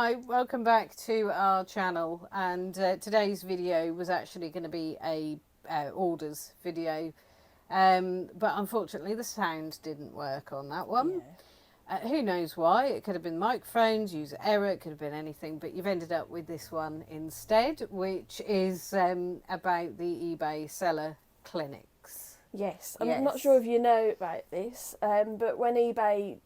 Hi, welcome back to our channel, and today's video was actually going to be a orders video, but unfortunately the sound didn't work on that one. Who knows why? It could have been microphones, user error, it could have been anything, but you've ended up with this one instead, which is about the eBay seller clinics. Yes, I'm not sure if you know about this, but when eBay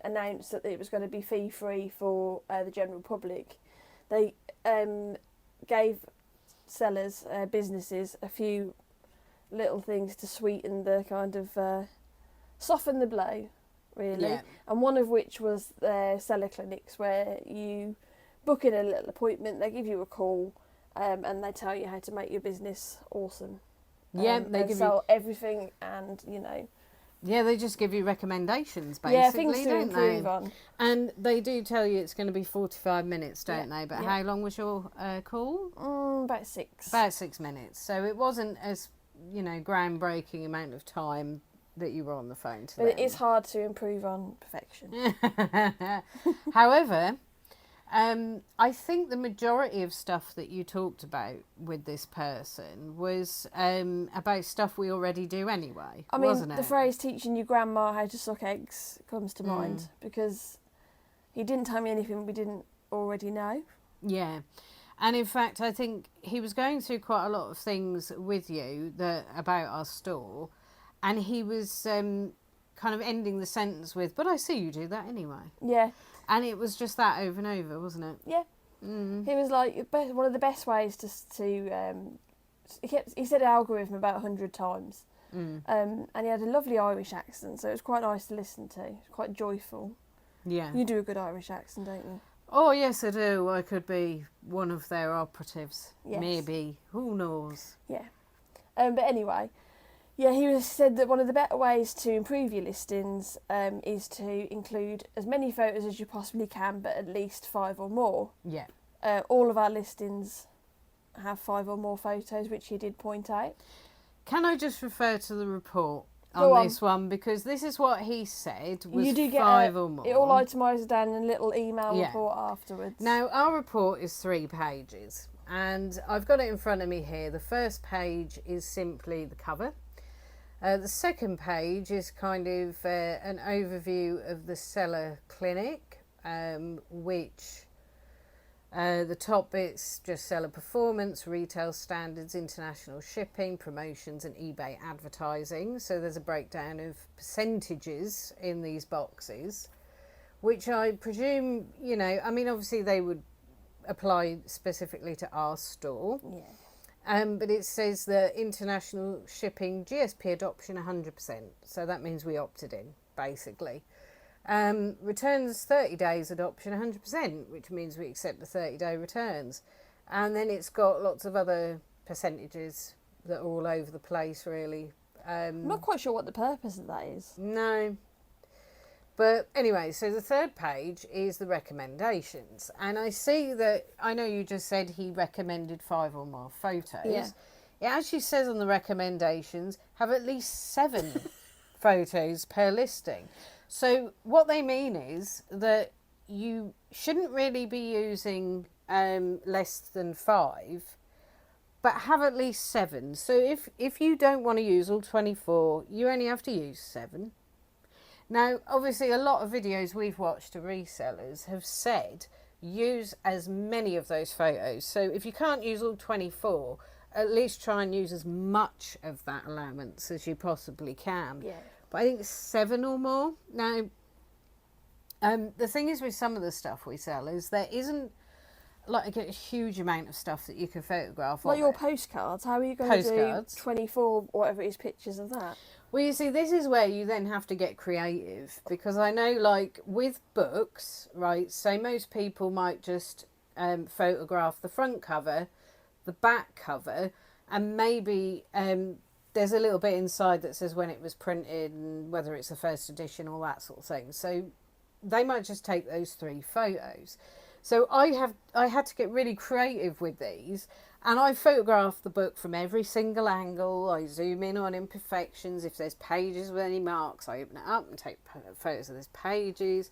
announced that it was going to be fee-free for the general public, they gave sellers, businesses, a few little things to sweeten the kind of soften the blow, really. Yeah. And one of which was their seller clinics, where you book in a little appointment, they give you a call, and they tell you how to make your business awesome. Yeah, they give sell everything, and Yeah, they just give you recommendations, basically, things to don't improve they? on. And they do tell you it's going to be 45 minutes, don't they? But how long was your call? About 6. About 6 minutes. So it wasn't as, groundbreaking amount of time that you were on the phone to them. But it is hard to improve on perfection. However, I think the majority of stuff that you talked about with this person was about stuff we already do anyway. I mean, wasn't it? The phrase "teaching your grandma how to suck eggs" comes to mind, because he didn't tell me anything we didn't already know. Yeah. And in fact, I think he was going through quite a lot of things with you about our store, and he was kind of ending the sentence with, "But I see you do that anyway." Yeah. And it was just that over and over, wasn't it? Yeah. He was like, one of the best ways he said algorithm about 100 times. And he had a lovely Irish accent, so it was quite nice to listen to. Quite joyful. Yeah. You do a good Irish accent, don't you? Oh, yes, I do. I could be one of their operatives. Yes. Maybe. Who knows? Yeah. But anyway, he said that one of the better ways to improve your listings is to include as many photos as you possibly can, but at least 5 or more. Yeah. All of our listings have 5 or more photos, which he did point out. Can I just refer to the report Go on on. this one? Because this is what he said was You do get 5 or more. It all itemised down in a little email report afterwards. Now, our report is 3 pages, and I've got it in front of me here. The first page is simply the cover. The second page is kind of an overview of the seller clinic, which the top bit's just seller performance, retail standards, international shipping, promotions and eBay advertising. So there's a breakdown of percentages in these boxes, which I presume, obviously they would apply specifically to our store. Yeah. But it says that international shipping, GSP adoption 100%. So that means we opted in, basically. Returns 30 days adoption 100%, which means we accept the 30-day returns. And then it's got lots of other percentages that are all over the place, really. I'm not quite sure what the purpose of that is. No. But anyway, so the third page is the recommendations. And I see that, I know you just said he recommended 5 or more photos. Yeah. It actually says on the recommendations, have at least 7 photos per listing. So what they mean is that you shouldn't really be using less than 5, but have at least 7. So if you don't want to use all 24, you only have to use 7. Now, obviously, a lot of videos we've watched of resellers have said use as many of those photos. So if you can't use all 24, at least try and use as much of that allowance as you possibly can. Yeah. But I think 7 or more. Now, the thing is with some of the stuff we sell is there isn't like a huge amount of stuff that you can photograph. Like your postcards, how are you going to do 24, whatever it is, pictures of that? Well, you see, this is where you then have to get creative, because I know, like, with books, right, so most people might just photograph the front cover, the back cover, and maybe there's a little bit inside that says when it was printed and whether it's a first edition, all that sort of thing. So they might just take those 3 photos. So I had to get really creative with these, and I photographed the book from every single angle. I zoom in on imperfections. If there's pages with any marks, I open it up and take photos of those pages.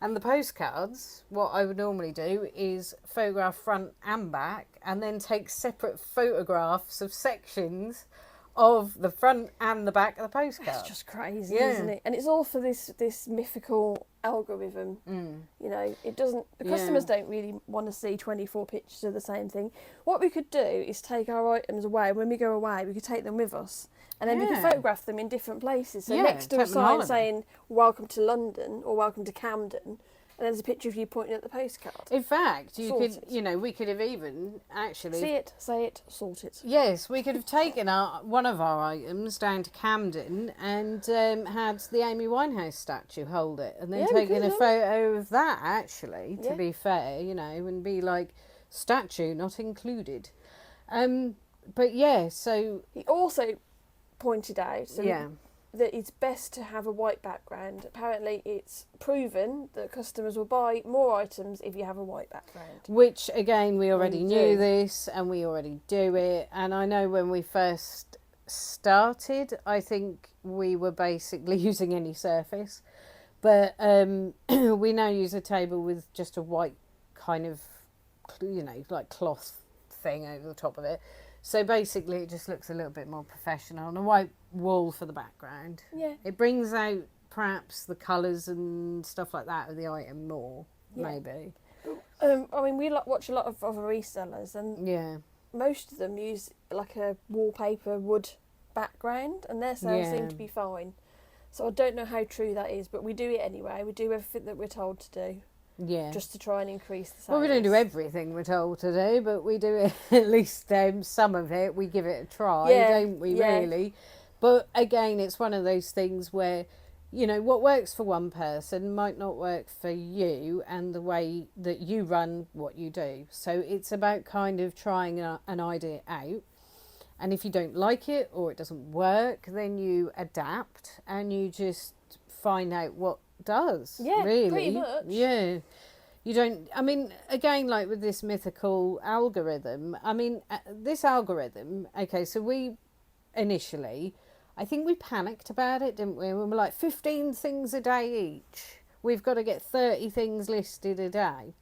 And the postcards, what I would normally do is photograph front and back and then take separate photographs of sections of the front and the back of the postcard. That's just crazy, isn't it? And it's all for this mythical algorithm. You know, it doesn't. The customers don't really want to see 24 pictures of the same thing. What we could do is take our items away. When we go away, we could take them with us, and then we could photograph them in different places. So next to a sign saying "Welcome to London" or "Welcome to Camden," and there's a picture of you pointing at the postcard. In fact, we could have even actually... See it, say it, sort it. Yes, we could have taken one of our items down to Camden and had the Amy Winehouse statue hold it, and then taken a photo of that, actually, to be fair, you know, and be like, statue not included. But yeah, so... He also pointed out... that it's best to have a white background. Apparently it's proven that customers will buy more items if you have a white background. Which, again, we already knew this and we already do it. And I know when we first started, I think we were basically using any surface. But we now use a table with just a white kind of, you know, like cloth thing over the top of it. So basically it just looks a little bit more professional, and a white wall for the background. Yeah. It brings out perhaps the colours and stuff like that of the item more, maybe. I mean, we watch a lot of other resellers, and most of them use like a wallpaper wood background, and their sales seem to be fine. So I don't know how true that is, but we do it anyway. We do everything that we're told to do. Yeah. Just to try and increase the sales. Well, we don't do everything we're told to do, but we do it, at least some of it. We give it a try, don't we, really? But again, it's one of those things where, you know, what works for one person might not work for you and the way that you run what you do. So it's about kind of trying an idea out. And if you don't like it or it doesn't work, then you adapt and you just find out what does. Yeah, really. Pretty much. Yeah. You don't, I mean, again, like with this mythical algorithm, I mean, this algorithm, okay, so we initially, I think we panicked about it, didn't we? We were like, 15 things a day each. We've got to get 30 things listed a day.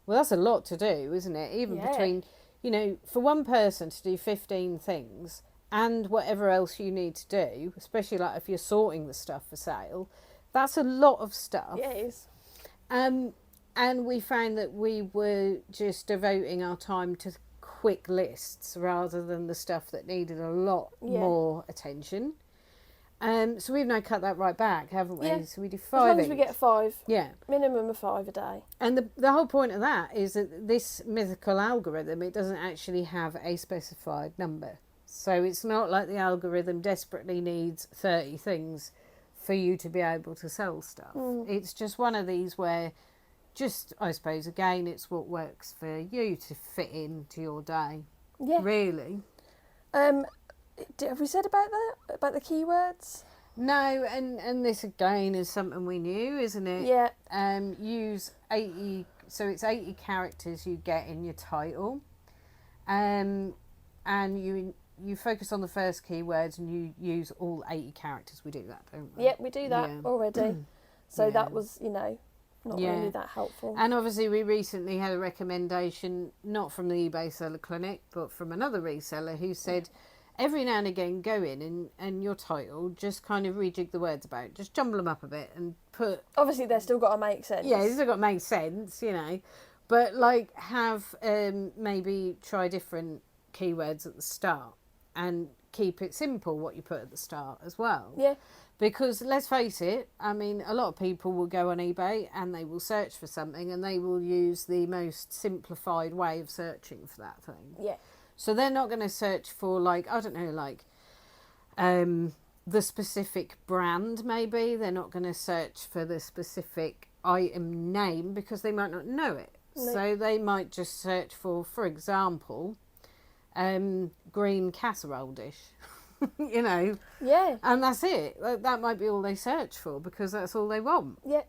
Well, that's a lot to do, isn't it? Even between, you know, for one person to do 15 things and whatever else you need to do, especially like if you're sorting the stuff for sale, that's a lot of stuff. Yeah, it is. And we found that we were just devoting our time to quick lists rather than the stuff that needed a lot more attention. So we've now cut that right back, haven't we? Yeah. So we do 5 as long as we get 5. Yeah. Minimum of 5 a day. And the whole point of that is that this mythical algorithm, it doesn't actually have a specified number. So it's not like the algorithm desperately needs 30 things for you to be able to sell stuff. It's just one of these where just, I suppose, again, it's what works for you to fit into your day. Yeah. Really. Have we said about that? About the keywords? No, and this again is something we knew, isn't it? Yeah. Use 80, so it's 80 characters you get in your title. And you focus on the first keywords and you use all 80 characters. We do that, don't we? Yeah, we do that already. So that was, you know, not really that helpful. And obviously we recently had a recommendation, not from the eBay Seller Clinic, but from another reseller who said every now and again go in and your title, just kind of rejig the words about, just jumble them up a bit and put... Obviously they've still got to make sense. Yeah, they've still got to make sense, you know. But like have maybe try different keywords at the start and keep it simple what you put at the start as well. Yeah. Because let's face it, I mean, a lot of people will go on eBay and they will search for something and they will use the most simplified way of searching for that thing. Yeah. So they're not going to search for, like, I don't know, like the specific brand maybe. They're not going to search for the specific item name because they might not know it. No. So they might just search for example, green casserole dish. You know. Yeah. And that's it. That might be all they search for because that's all they want. Yeah.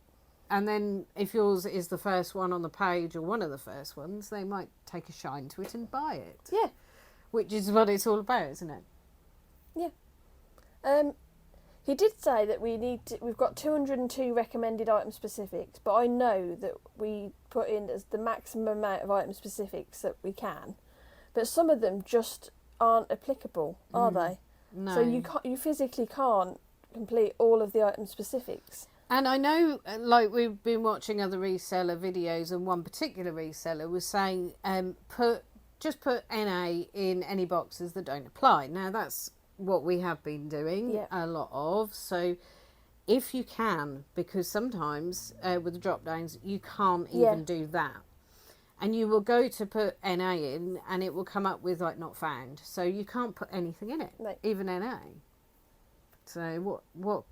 And then if yours is the first one on the page or one of the first ones, they might take a shine to it and buy it. Yeah. Which is what it's all about, isn't it? Yeah. He did say that we've got 202 recommended item specifics, but I know that we put in as the maximum amount of item specifics that we can. But some of them just aren't applicable, are they? No. So you physically can't complete all of the item specifics. And I know, like, we've been watching other reseller videos, and one particular reseller was saying, just put NA in any boxes that don't apply. Now, that's what we have been doing a lot of. So if you can, because sometimes with the drop downs, you can't even do that. And you will go to put NA in, and it will come up with, like, not found. So you can't put anything in it, even NA. So what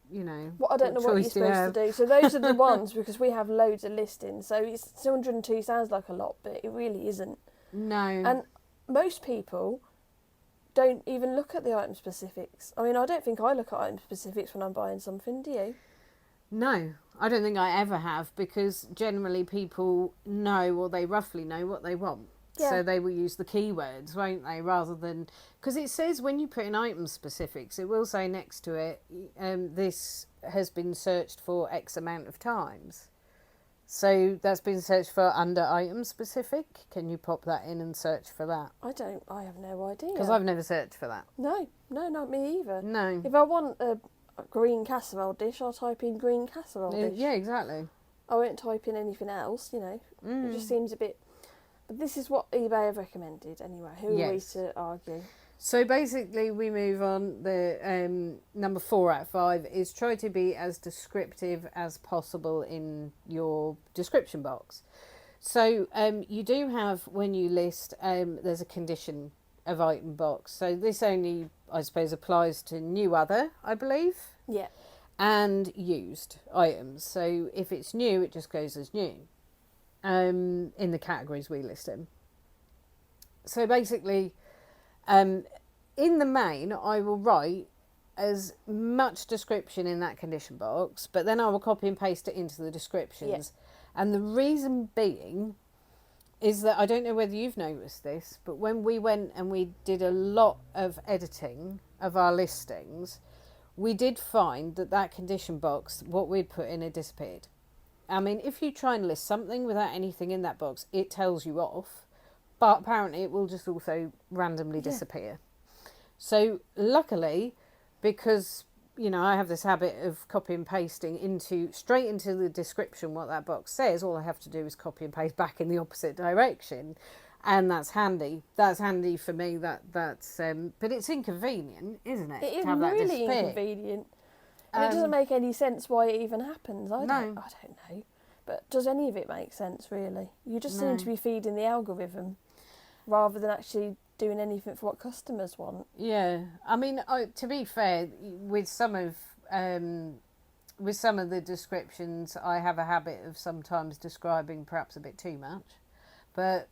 you know... Well, I don't know what you're supposed to do. So those are the ones, because we have loads of listings. So 202 sounds like a lot, but it really isn't. No. And most people don't even look at the item specifics. I mean, I don't think I look at item specifics when I'm buying something, do you? No, I don't think I ever have, because generally people know, or they roughly know what they want. Yeah. So they will use the keywords, won't they, rather than... Because it says when you put in item specifics, it will say next to it, this has been searched for X amount of times. So that's been searched for under item specific. Can you pop that in and search for that? I have no idea. Because I've never searched for that. No, not me either. No. If I want a green casserole dish, I'll type in green casserole dish. Yeah, exactly. I won't type in anything else, you know. It just seems a bit... But this is what eBay have recommended anyway. Who are we to argue? So basically we move on. The number 4 out of 5 is try to be as descriptive as possible in your description box. So you do have, when you list, there's a condition of item box. So this only, I suppose, applies to new other, I believe. Yeah. And used items. So if it's new, it just goes as new. In the categories we list in. So basically, in the main, I will write as much description in that condition box, but then I will copy and paste it into the descriptions. Yeah. And the reason being is that, I don't know whether you've noticed this, but when we went and we did a lot of editing of our listings, we did find that condition box, what we'd put in, had disappeared. I mean, if you try and list something without anything in that box, it tells you off. But apparently it will just also randomly disappear. So luckily, because, you know, I have this habit of copy and pasting straight into the description what that box says, all I have to do is copy and paste back in the opposite direction. And that's handy. That's handy for me. But it's inconvenient, isn't it? It is really inconvenient. And it doesn't make any sense why it even happens. I don't know. But does any of it make sense, really? You just seem to be feeding the algorithm rather than actually doing anything for what customers want. Yeah. I mean, to be fair, with some of the descriptions, I have a habit of sometimes describing perhaps a bit too much. But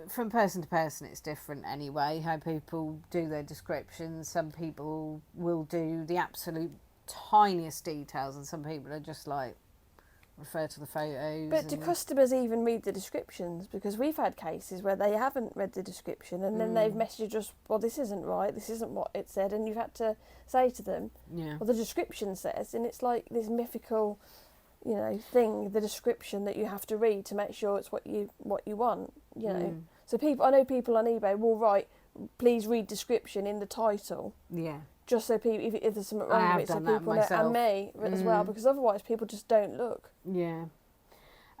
from person to person, it's different anyway, how people do their descriptions. Some people will do the absolute tiniest details, and some people are just like, refer to the photos. But do customers even read the descriptions? Because we've had cases where they haven't read the description, and then they've messaged us, well, this isn't right, this isn't what it said, and you've had to say to them, well, the description says, and it's like this mythical... you know, the description that you have to read to make sure it's what you want, you know. So I know people on eBay will write, please read description in the title. Yeah. Just so people, if there's something wrong with it, so people know, and me as well, because otherwise people just don't look. Yeah.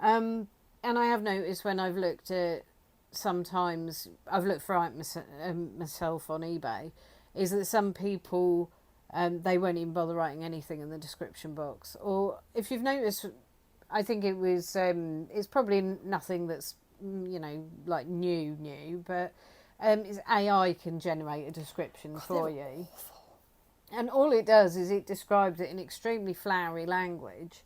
And I have noticed when I've looked at, sometimes, I've looked for items myself on eBay, is that some people... they won't even bother writing anything in the description box. Or if you've noticed, I think it was, it's probably nothing that's, you know, like new, but it's AI can generate a description for you. Awful. And all it does is it describes it in extremely flowery language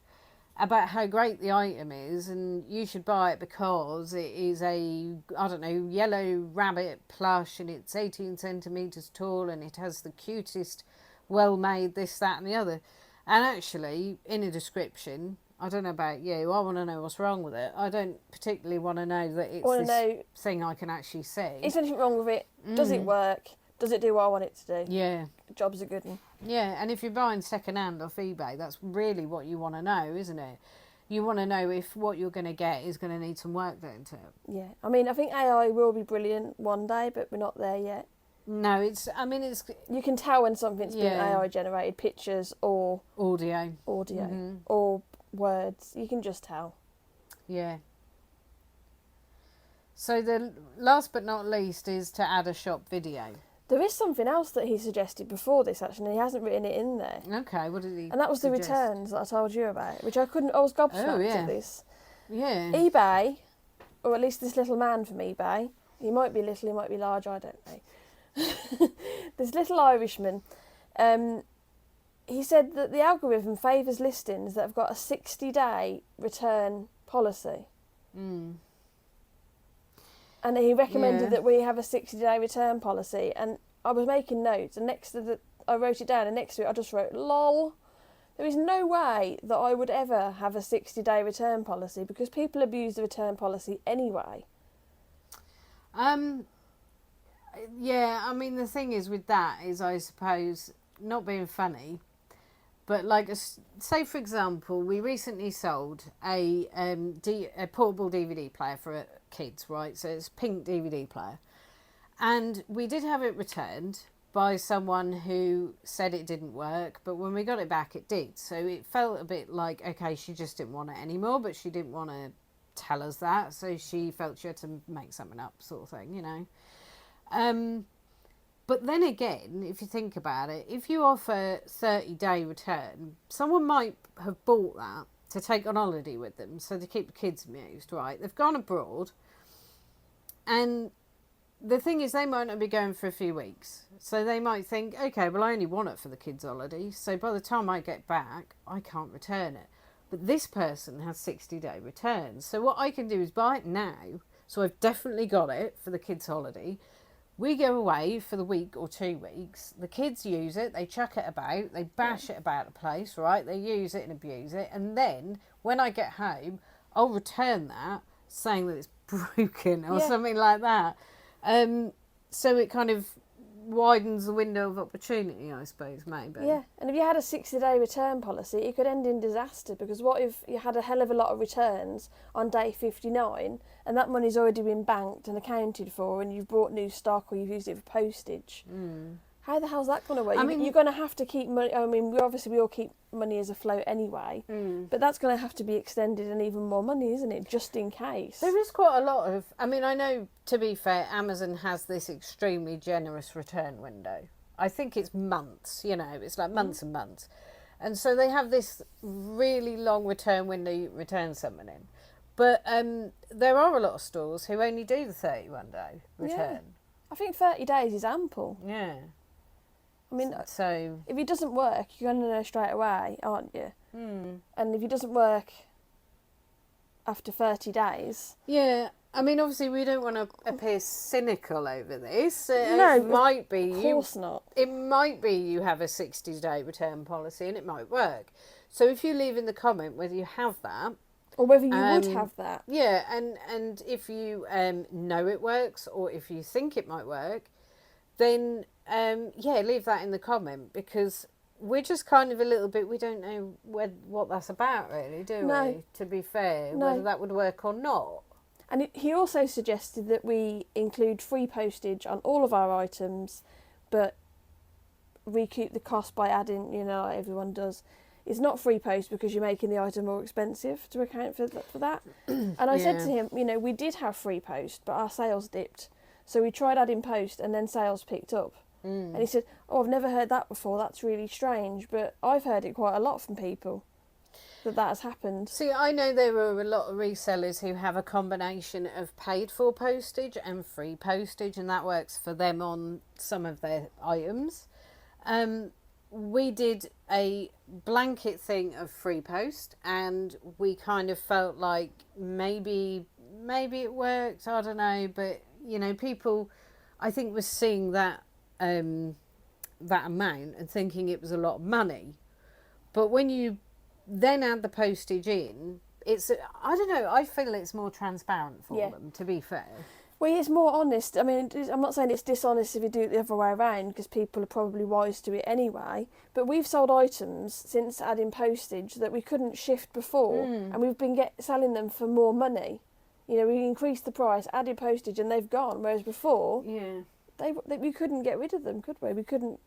about how great the item is, and you should buy it because it is a, I don't know, yellow rabbit plush, and it's 18 centimetres tall, and it has the cutest... well-made, this, that and the other. And actually, in a description, I don't know about you, I want to know what's wrong with it. I don't particularly want to know that it's this thing I can actually see. Is anything wrong with it? Does it work? Does it do what I want it to do? Yeah. Job's a good one. Yeah, and if you're buying second hand off eBay, that's really what you want to know, isn't it? You want to know if what you're going to get is going to need some work done to it. Yeah, I mean, I think AI will be brilliant one day, but we're not there yet. No, it's. You can tell when something's been AI generated, pictures or audio, or words. You can just tell. Yeah. So the last but not least is to add a shop video. There is something else that he suggested before this, actually, and he hasn't written it in there. Okay, what did he And that was suggest? the returns that I told you about, which I was gobsmacked at this. Yeah. eBay, or at least this little man from eBay, he might be little, he might be large, I don't know. This little Irishman, he said that the algorithm favours listings that have got a 60-day return policy. Mm. And he recommended that we have a 60-day return policy. And I was making notes, and I wrote it down, and next to it I just wrote, lol. There is no way that I would ever have a 60-day return policy, because people abuse the return policy anyway. Yeah, I mean, the thing is with that is, I suppose, not being funny, but like, say for example, we recently sold a portable DVD player for kids, right? So it's a pink DVD player, and we did have it returned by someone who said it didn't work, but when we got it back, it did. So it felt a bit like, okay, she just didn't want it anymore, but she didn't want to tell us that, so she felt she had to make something up, sort of thing, you know. But then again, if you think about it, if you offer 30-day return, someone might have bought that to take on holiday with them, so to keep the kids amused, right? They've gone abroad, and the thing is, they might not be going for a few weeks. So they might think, okay, well, I only want it for the kids' holiday, so by the time I get back, I can't return it. But this person has 60-day returns. So what I can do is buy it now, so I've definitely got it for the kids' holiday. We go away for the week or 2 weeks. The kids use it. They chuck it about. They bash it about the place, right? They use it and abuse it. And then when I get home, I'll return that, saying that it's broken or something like that. So it kind of widens the window of opportunity, I suppose, maybe. Yeah, and if you had a 60-day return policy, it could end in disaster, because what if you had a hell of a lot of returns on day 59 and that money's already been banked and accounted for, and you've bought new stock or you've used it for postage? How the hell's that going to work? You're going to have to keep money. I mean, we all keep money as a float anyway, but that's going to have to be extended, and even more money, isn't it, just in case? There is quite a lot of... I mean, I know, to be fair, Amazon has this extremely generous return window. I think it's months, you know, it's like months and months. And so they have this really long return window you return something in. But there are a lot of stores who only do the 31-day return. Yeah. I think 30 days is ample. Yeah. I mean, so if it doesn't work, you're going to know straight away, aren't you? And if it doesn't work after 30 days... Yeah, I mean, obviously we don't want to appear cynical over this. No, it might be... Of course not. It might be you have a 60-day return policy and it might work. So if you leave in the comment whether you have that... Or whether you would have that. Yeah, and if you know it works, or if you think it might work, then... leave that in the comment, because we're just kind of a little bit, we don't know what that's about, really, do we? To be fair, whether that would work or not. And he also suggested that we include free postage on all of our items, but recoup the cost by adding, like everyone does. It's not free post because you're making the item more expensive to account for that. And I said to him, we did have free post, but our sales dipped. So we tried adding post and then sales picked up. And he said, oh, I've never heard that before. That's really strange. But I've heard it quite a lot from people that has happened. See, I know there are a lot of resellers who have a combination of paid for postage and free postage, and that works for them on some of their items. We did a blanket thing of free post, and we kind of felt like maybe it worked. I don't know, but people, I think, were seeing that amount and thinking it was a lot of money. But when you then add the postage in, I don't know, I feel it's more transparent for them, to be fair. Well, it's more honest. I mean, I'm not saying it's dishonest if you do it the other way around, because people are probably wise to it anyway. But we've sold items since adding postage that we couldn't shift before, and we've been selling them for more money. You know, we increased the price, added postage, and they've gone. Whereas before, we couldn't get rid of them, could we? We couldn't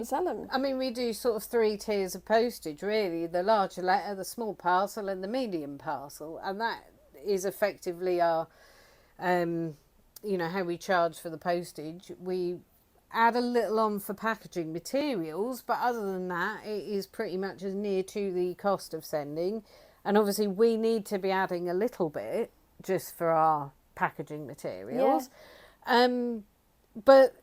sell them. I mean, we do sort of 3 tiers of postage, really: the larger letter, the small parcel, and the medium parcel, and that is effectively our. You know, how we charge for the postage. We add a little on for packaging materials, but other than that, it is pretty much as near to the cost of sending. And obviously we need to be adding a little bit just for our packaging materials. But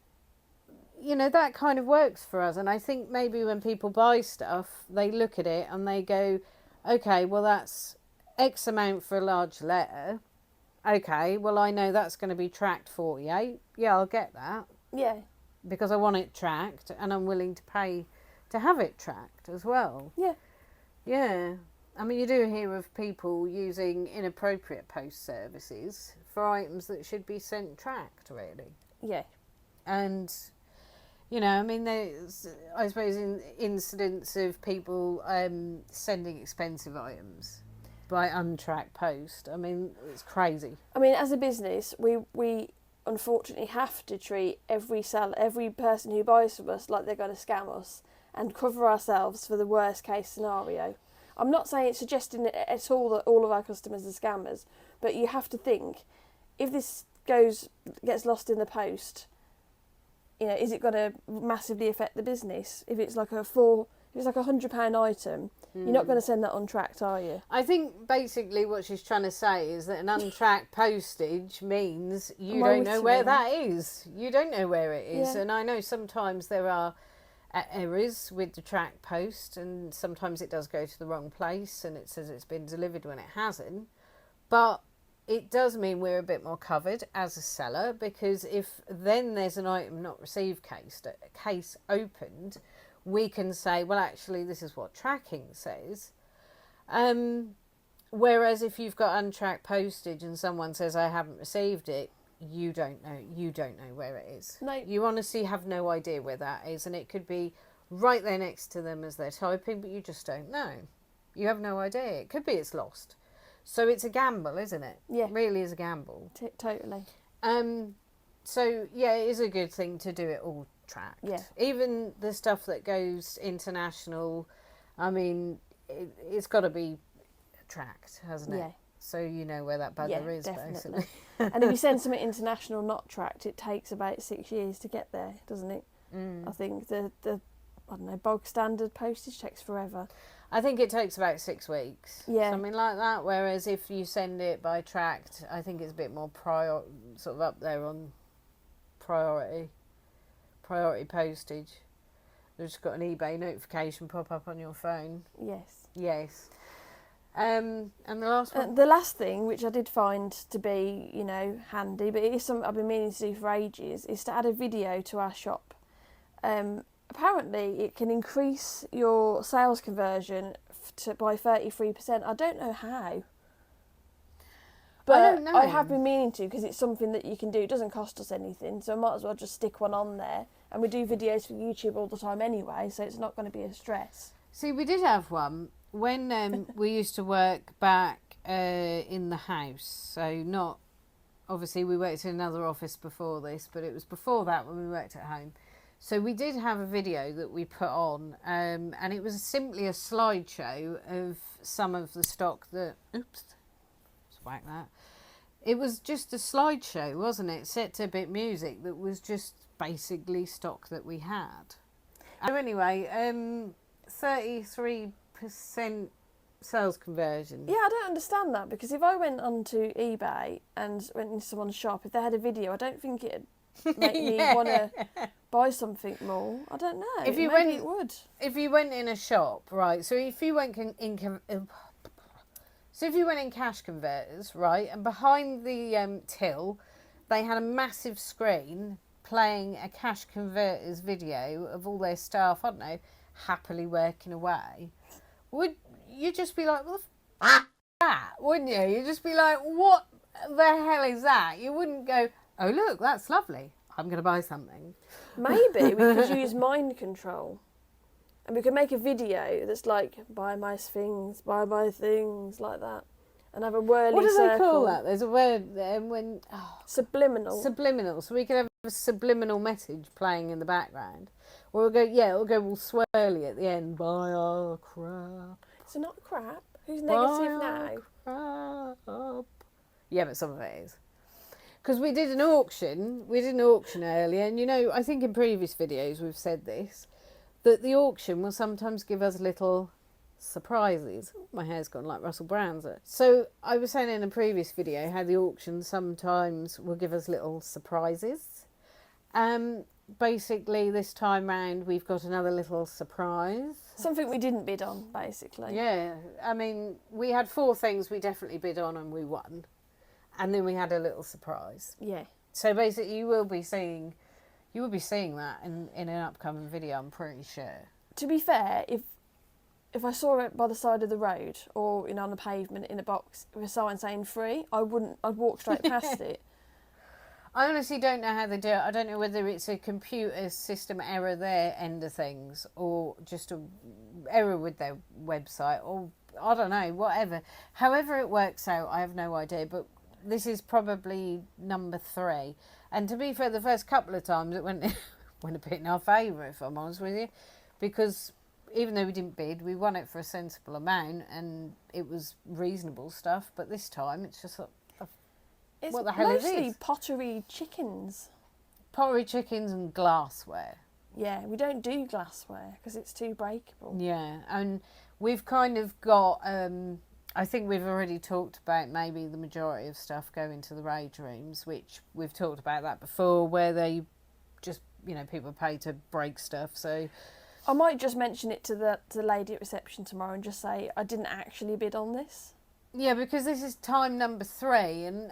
you know, that kind of works for us. And I think maybe when people buy stuff, they look at it and they go, okay, well, that's X amount for a large letter. Okay, well, I know that's going to be tracked 48. Yeah, I'll get that. Yeah. Because I want it tracked and I'm willing to pay to have it tracked as well. Yeah. Yeah. I mean, you do hear of people using inappropriate post services for items that should be sent tracked, really. Yeah. And, you know, I mean, there's, I suppose, incidents of people sending expensive items by untracked post. I mean, it's crazy. I mean, as a business, we unfortunately have to treat every person who buys from us like they're going to scam us, and cover ourselves for the worst case scenario. I'm not suggesting at all that all of our customers are scammers, but you have to think, if this gets lost in the post, you know, is it going to massively affect the business? If it's like £100 item, you're not going to send that untracked, are you? I think basically what she's trying to say is that an untracked postage means you don't know where that is. You don't know where it is. Yeah. And I know sometimes there are errors with the tracked post, and sometimes it does go to the wrong place and it says it's been delivered when it hasn't. But it does mean we're a bit more covered as a seller, because if then there's an item not received case opened, we can say, well, actually, this is what tracking says. Whereas if you've got untracked postage and someone says, I haven't received it, you don't know. You don't know where it is. No. You honestly have no idea where that is. And it could be right there next to them as they're typing, but you just don't know. You have no idea. It could be it's lost. So it's a gamble, isn't it? Yeah. It really is a gamble. Totally. So, yeah, it is a good thing to do it all tracked. Yeah. Even the stuff that goes international, I mean, it's got to be tracked, hasn't it? Yeah. So you know where that bugger is, definitely. basically. And if you send something international not tracked, it takes about 6 years to get there, doesn't it? I think the I don't know, bog standard postage takes forever. I think it takes about 6 weeks. Yeah. Something like that. Whereas if you send it by tracked, I think it's a bit more sort of up there on priority postage. You've just got an eBay notification pop up on your phone. Yes. Yes. And the last one? The last thing, which I did find to be, you know, handy, but it is something I've been meaning to do for ages, is to add a video to our shop. Apparently, it can increase your sales conversion by 33%. I don't know how. But I don't know. I have been meaning to, because it's something that you can do. It doesn't cost us anything, so I might as well just stick one on there. And we do videos for YouTube all the time anyway, so it's not going to be a stress. See, we did have one when we used to work back in the house. So not, obviously we worked in another office before this, but it was before that when we worked at home. So we did have a video that we put on, and it was simply a slideshow of some of the stock that... Oops. Whack that. It was just a slideshow, wasn't it? Set to a bit music that was just basically stock that we had. So anyway, 33% sales conversion. Yeah, I don't understand that, because if I went onto eBay and went into someone's shop, if they had a video, I don't think it'd make me want to buy something more. I don't know. Maybe it would. If you went in a shop, right? So if you went in cash converters, right, and behind the till, they had a massive screen playing a cash converters video of all their staff, I don't know, happily working away, would you just be like, what the f*** that, wouldn't you? You'd just be like, what the hell is that? You wouldn't go, oh look, that's lovely, I'm going to buy something. Maybe we could use mind control. And we could make a video that's like, buy my things, like that. And have a whirly What do circle. they call that? There's a word Subliminal. Subliminal. So we could have a subliminal message playing in the background. Or it'll go all swirly at the end. Buy our crap. It's not crap. Who's negative now? Crap. Yeah, but some of it is. Because we did an auction earlier, and I think in previous videos we've said this, that the auction will sometimes give us little surprises. My hair's gone like Russell Brand's. So I was saying in a previous video how the auction sometimes will give us little surprises. Basically this time round we've got another little surprise. Something we didn't bid on, basically. Yeah, I mean, we had 4 things we definitely bid on and we won. And then we had a little surprise. Yeah. So basically you will be seeing that in an upcoming video, I'm pretty sure. To be fair, if I saw it by the side of the road or on the pavement in a box with a sign saying free, I'd walk straight past it. I honestly don't know how they do it. I don't know whether it's a computer system error their end of things or just an error with their website or I don't know, whatever. However it works out, I have no idea. But this is probably number 3. And to be fair, the first couple of times it went a bit in our favour, if I'm honest with you. Because even though we didn't bid, we won it for a sensible amount and it was reasonable stuff. But this time it's just what the hell is this? It's mostly pottery chickens. Pottery chickens and glassware. Yeah, we don't do glassware because it's too breakable. Yeah, and we've kind of got, I think we've already talked about maybe the majority of stuff going to the rage rooms, which we've talked about that before, where they just, people pay to break stuff. So I might just mention it to the lady at reception tomorrow and just say, I didn't actually bid on this. Yeah, because this is time number 3,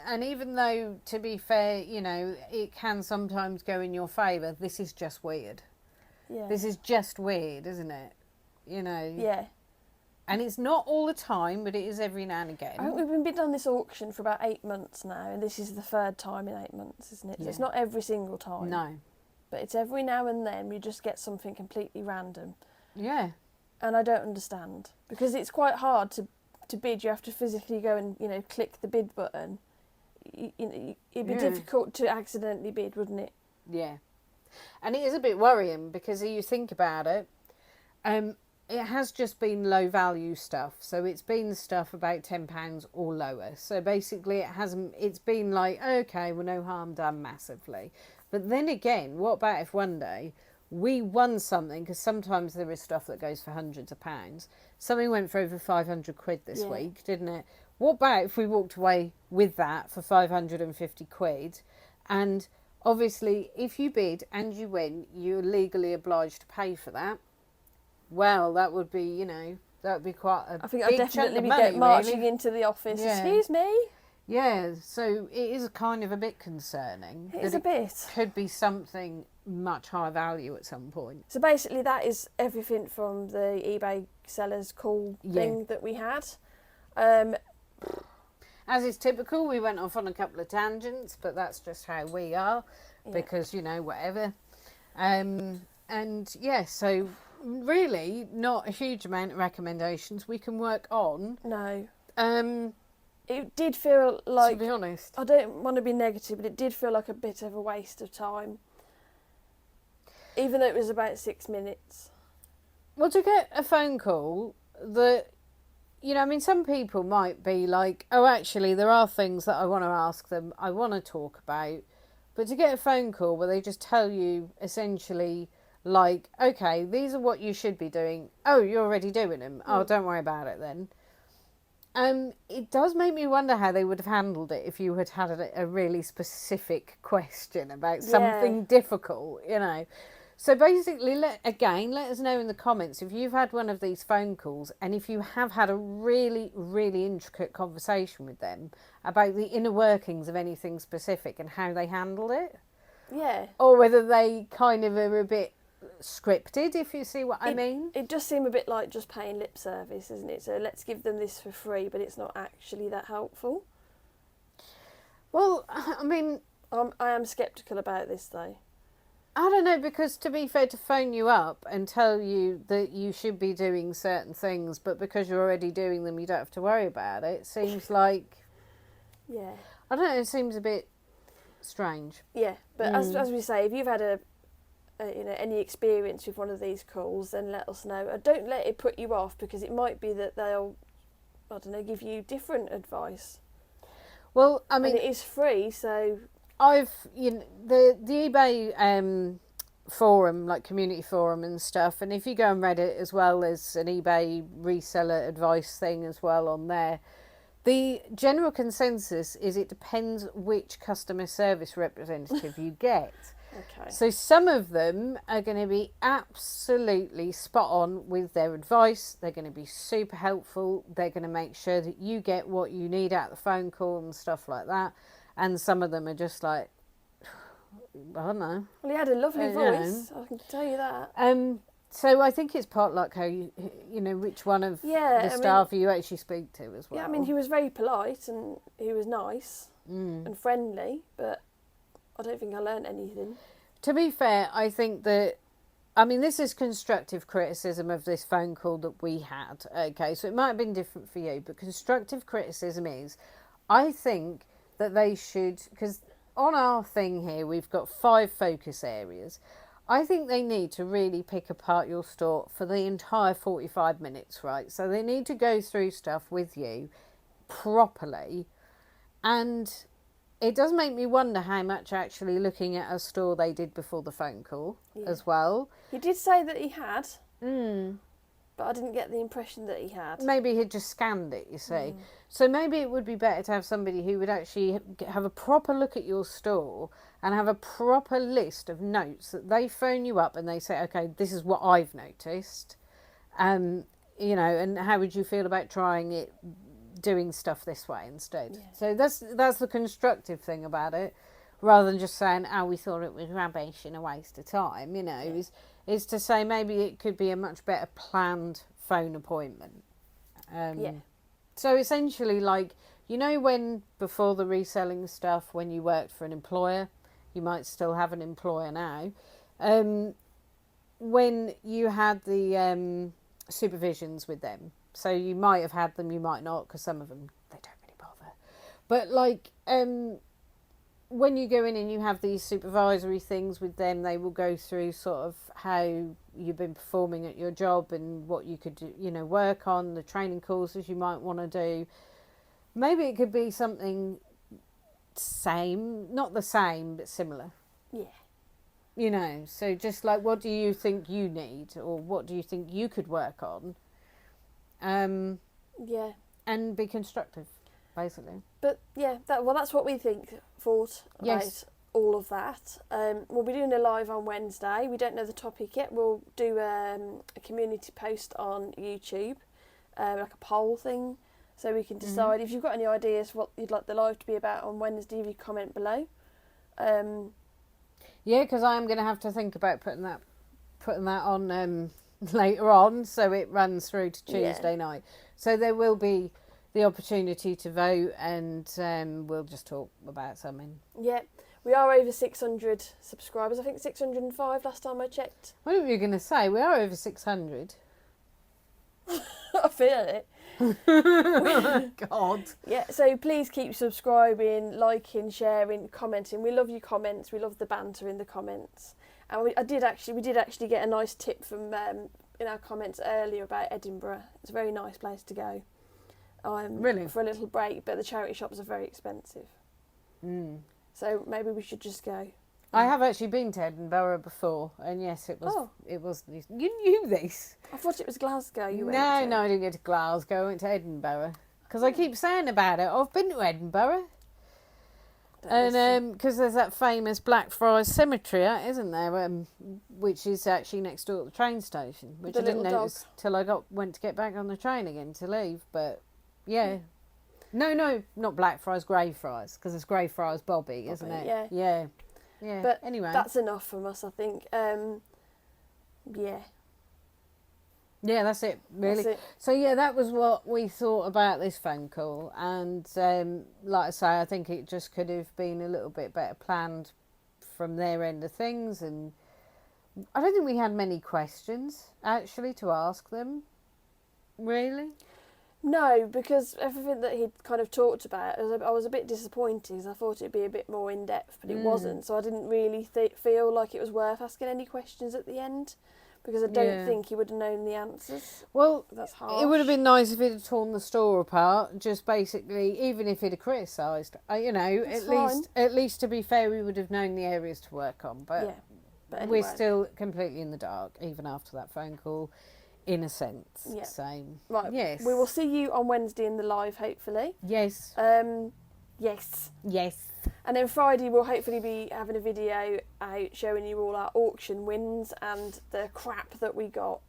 and even though, to be fair, it can sometimes go in your favour, this is just weird. Yeah. This is just weird, isn't it? Yeah. And it's not all the time, but it is every now and again. I think we've been bidding on this auction for about 8 months now, and this is the 3rd time in 8 months, isn't it? Yeah. So it's not every single time. No. But it's every now and then you just get something completely random. Yeah. And I don't understand. Because it's quite hard to bid. You have to physically go and, click the bid button. It'd be difficult to accidentally bid, wouldn't it? Yeah. And it is a bit worrying because you think about it, it has just been low value stuff. So it's been stuff about £10 or lower. So basically it's been like, okay, well, no harm done massively. But then again, what about if one day we won something, because sometimes there is stuff that goes for hundreds of pounds. Something went for over 500 quid this week, didn't it? What about if we walked away with that for 550 quid? And obviously, if you bid and you win, you're legally obliged to pay for that. Well, that would be, that would be quite a big chunk of money. I think I'd definitely be marching really into the office. Yeah. Excuse me? Yeah, so it is kind of a bit concerning. It is a bit. Could be something much higher value at some point. So basically that is everything from the eBay sellers call thing that we had. As is typical, we went off on a couple of tangents, but that's just how we are, because, whatever. And yeah, so really not a huge amount of recommendations we can work on. No. It did feel like, to be honest, I don't want to be negative, but it did feel like a bit of a waste of time. Even though it was about 6 minutes. Well, to get a phone call that, some people might be like, oh, actually, there are things that I want to ask them, I want to talk about. But to get a phone call where they just tell you essentially, like, okay, these are what you should be doing. Oh, you're already doing them. Oh, don't worry about it then. It does make me wonder how they would have handled it if you had a really specific question about something difficult, So basically, let us know in the comments if you've had one of these phone calls and if you have had a really, really intricate conversation with them about the inner workings of anything specific and how they handled it. Yeah. Or whether they kind of are a bit scripted, if you see what I mean. It does seem a bit like just paying lip service, isn't it? So let's give them this for free, but it's not actually that helpful. Well, I mean, I am sceptical about this though. I don't know, because to be fair, to phone you up and tell you that you should be doing certain things, but because you're already doing them, you don't have to worry about it, seems like... Yeah. I don't know, it seems a bit strange. Yeah, but as we say, if you've had any experience with one of these calls, then let us know. And don't let it put you off, because it might be that they'll, I don't know, give you different advice. Well, I mean... And it is free, so... the eBay forum, like community forum and stuff, and if you go on Reddit as well, there's an eBay reseller advice thing as well on there. The general consensus is it depends which customer service representative you get. Okay. So some of them are going to be absolutely spot on with their advice. They're going to be super helpful. They're going to make sure that you get what you need out of the phone call and stuff like that. And some of them are just like, I don't know. Well, he had a lovely voice, I can tell you that. So I think it's part like how you know, which one of the staff you actually speak to as well. Yeah, I mean, he was very polite and he was nice and friendly, but I don't think I learned anything. To be fair, I think that, I mean, this is constructive criticism of this phone call that we had. Okay, so it might have been different for you, but constructive criticism is, I think that they should, because on our thing here we've got 5 focus areas. I think they need to really pick apart your store for the entire 45 minutes, right? So they need to go through stuff with you properly. And it does make me wonder how much actually looking at a store they did before the phone call as well. He did say that he had. But I didn't get the impression that he had. Maybe he'd just scanned it, you see. So maybe it would be better to have somebody who would actually have a proper look at your store and have a proper list of notes that they phone you up and they say, okay, this is what I've noticed. You know, and how would you feel about trying it, doing stuff this way instead? Yeah. So that's the constructive thing about it, rather than just saying, oh, we thought it was rubbish and a waste of time, you know, is to say maybe it could be a much better planned phone appointment. So essentially, like, you know, when before the reselling stuff, when you worked for an employer, you might still have an employer now, when you had the supervisions with them, so you might have had them, you might not, because some of them, they don't really bother, but like when you go in and you have these supervisory things with them, they will go through sort of how you've been performing at your job and what you could do, you know, work on, the training courses you might want to do. Maybe it could be something same, not the same, but similar. Yeah. You know, so just like, what do you think you need, or what do you think you could work on? Yeah. And be constructive, basically. But yeah, that's what we thought about all of that. We'll be doing a live on Wednesday. We don't know the topic yet. We'll do a community post on YouTube, like a poll thing, so we can decide. If you've got any ideas what you'd like the live to be about on Wednesday, if you comment below. Yeah, because I'm going to have to think about putting that on later on, so it runs through to Tuesday night. So there will be the opportunity to vote, and we'll just talk about something. Yeah, we are over 600 subscribers. I think 605 last time I checked. What were you going to say? We are over 600. I feel it. God. Yeah, so please keep subscribing, liking, sharing, commenting. We love your comments. We love the banter in the comments. And we did actually get a nice tip from in our comments earlier about Edinburgh. It's a very nice place to go. Really? For a little break, but the charity shops are very expensive. So maybe we should just go. I have actually been to Edinburgh before, and yes, it was. Oh. It was. You knew this? I thought it was Glasgow. You went to. No, I didn't go to Glasgow. I went to Edinburgh because I keep saying about it. I've been to Edinburgh, and because there's that famous Blackfriars Cemetery, isn't there? Which is actually next door to the train station, which I didn't notice till I went to get back on the train again to leave. But yeah. No, not Blackfriars, Greyfriars, because it's Greyfriars Bobby, isn't it? Yeah. Yeah. But anyway, that's enough from us, I think. Yeah. Yeah, that's it, really. That's it. So, yeah, that was what we thought about this phone call. And like I say, I think it just could have been a little bit better planned from their end of things. And I don't think we had many questions, actually, to ask them, really. No, because everything that he'd kind of talked about, I was a bit disappointed because I thought it'd be a bit more in depth, but it wasn't. So I didn't really feel like it was worth asking any questions at the end, because I don't think he would have known the answers. Well, that's harsh. It would have been nice if he'd have torn the store apart. Just basically, even if he'd have criticised, at least to be fair, we would have known the areas to work on. But anyway. We're still completely in the dark, even after that phone call. In a sense. Yeah. So, right. Yes. We will see you on Wednesday in the live, hopefully. Yes. Yes. Yes. And then Friday we'll hopefully be having a video out showing you all our auction wins and the crap that we got.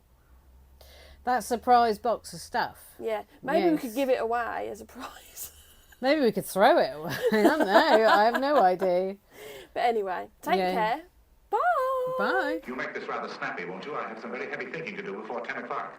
That surprise box of stuff. Yeah. Maybe we could give it away as a prize. Maybe we could throw it away. I don't know. I have no idea. But anyway, take care. Bye. Bye. You'll make this rather snappy, won't you? I have some very heavy thinking to do before 10 o'clock.